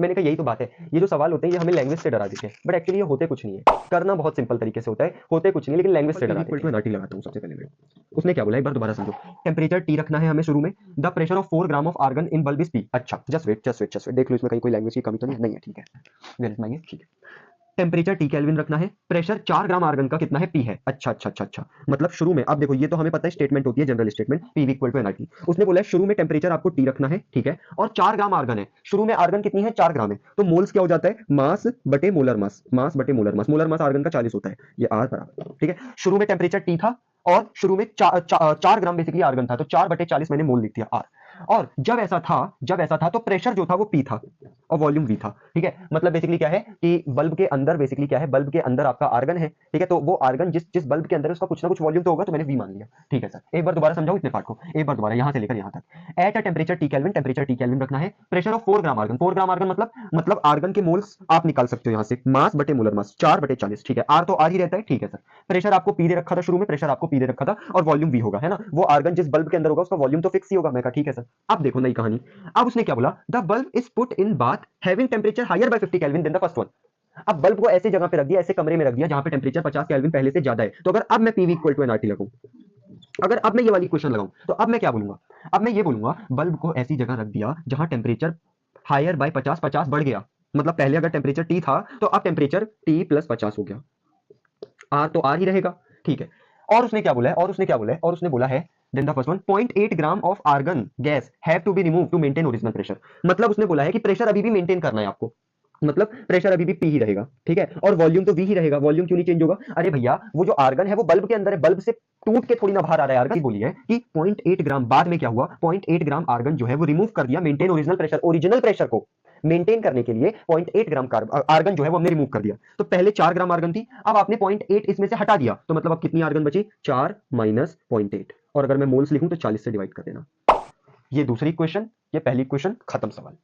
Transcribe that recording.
मैंने कहा यही तो बात है, ये जो सवाल होते हैं ये हमें लैंग्वेज से डरा देते हैं, बट एक्चुअली ये होते कुछ नहीं है, करना बहुत सिंपल तरीके से होता है, होते कुछ नहीं लेकिन लैंग्वेज से डरा देते हैं। एनआरटी लगाता हूं सबसे पहले मैं। उसने क्या बोला एक बार दोबारा समझो। टेम्परेचर टी रखना है हमें शुरू में। The pressure of 4 gram of argon in bulb is P. अच्छा जस्ट वेट देख लो इसमें कहीं कोई लैंग्वेज की कमी तो नहीं है, ठीक है, वेरी नाइस, ठीक है। टेम्परेचर टी केल्विन रखना है, प्रेशर 4 ग्राम आर्गन का कितना है, पी है। अच्छा, मतलब शुरू में, अब देखो ये तो हमें पता है स्टेटमेंट होती है general statement, P equal to NRT. उसने बोला है शुरू में टेम्परेचर आपको टी रखना है, ठीक है, और 4 ग्राम आर्गन है, शुरू में आर्गन कितनी है, 4 ग्राम है, तो मोल्स क्या हो जाता है, मास बटे मोलर मास, मास बटे molar mass, molar mass argon का 40 होता है, ये आर बराबर, ठीक है। शुरू में टेम्परेचर टी था और शुरू में 4 ग्राम बेसिकली आर्गन था, तो 4 बटे 40 मैंने मोल लिख दिया आर। और जब ऐसा था तो प्रेशर जो था वो पी था और वॉल्यूम वी था, ठीक है। मतलब बेसिकली क्या है कि बल्ब के अंदर बेसिकली क्या है, बल्ब के अंदर आपका आर्गन है, ठीक है, तो वो आर्गन जिस जिस बल्ब के अंदर है उसका कुछ ना कुछ वॉल्यूम तो होगा, तो मैंने वी मान लिया, ठीक है सर। एक बार दोबारा समझाऊं इतने पार्ट को, एक बार दोबारा यहां से लेकर यहां तक। At a temperature T kelvin, temperature T kelvin रखना है, pressure of 4 gram argon, 4 gram argon मतलब आर्गन के मोल्स आप निकाल सकते हो यहां से, मास बटे मोलर मास 4 बटे 40, ठीक है, आर तो आर ही रहता है, ठीक है सर। प्रेशर आपको पी दे रखा था शुरू में, प्रेशर आपको पी दे रखा था और वॉल्यूम वी होगा, है ना, वो आर्गन जिस बल्ब के अंदर होगा उसका वॉल्यूम तो फिक्स ही होगा, मैं कहा ठीक है सर। अब देखो नई कहानी, अब उसने क्या बोला, the bulb is put in bath having temperature higher by 50 kelvin then the first one. अब बल्ब को ऐसी जगह पे रख दिया, ऐसे कमरे में रख दिया जहां पे टेम्परेचर 50 केल्विन पहले से ज्यादा है, तो अगर अब मैं पीवी इक्वल टू एनआरटी लगाऊं, अगर अब मैं ये वाली क्वेश्चन लगाऊं, तो अब मैं क्या बोलूंगा, अब मैं ये बोलूंगा बल्ब को ऐसी जगह रख दिया जहां टेम्परेचर हायर बाय 50 बढ़ गया, मतलब पहले अगर टेम्परेचर टी था तो अब टेम्परेचर टी प्लस 50 हो गया, आर तो आर ही रहेगा, ठीक है। और उसने क्या बोला है, और उसने बोला है then the first one 0.8 gram of argon gas have to be remove to maintain original pressure. मतलब उसने बोला है कि प्रेशर अभी भी मेंटेन करना है आपको, मतलब प्रेशर अभी भी पी ही रहेगा, ठीक है, और वॉल्यूम तो वी ही रहेगा, वॉल्यूम क्यों नहीं चेंज होगा, अरे भैया वो जो आर्गन है वो बल्ब के अंदर है, बल्ब से टूट के थोड़ी ना बाहर आ रहा है आर्गन, बोली है कि 0.8 ग्राम, बाद में क्या हुआ, 0.8 ग्राम आर्गन जो है वो रिमूव कर दिया, मेंटेन ओरिजिनल प्रेशर को मेंटेन करने के लिए 0.8 ग्राम आर्गन जो है वो हमने रिमूव कर दिया। तो पहले 4 ग्राम आर्गन थी, अब आपने 0.8 इसमें से हटा दिया, तो मतलब अब कितनी आर्गन बची, 4 माइनस 0.8, और अगर मैं मोल्स लिखूं तो 40 से डिवाइड कर देना। ये दूसरी क्वेश्चन, ये पहली क्वेश्चन, खत्म सवाल।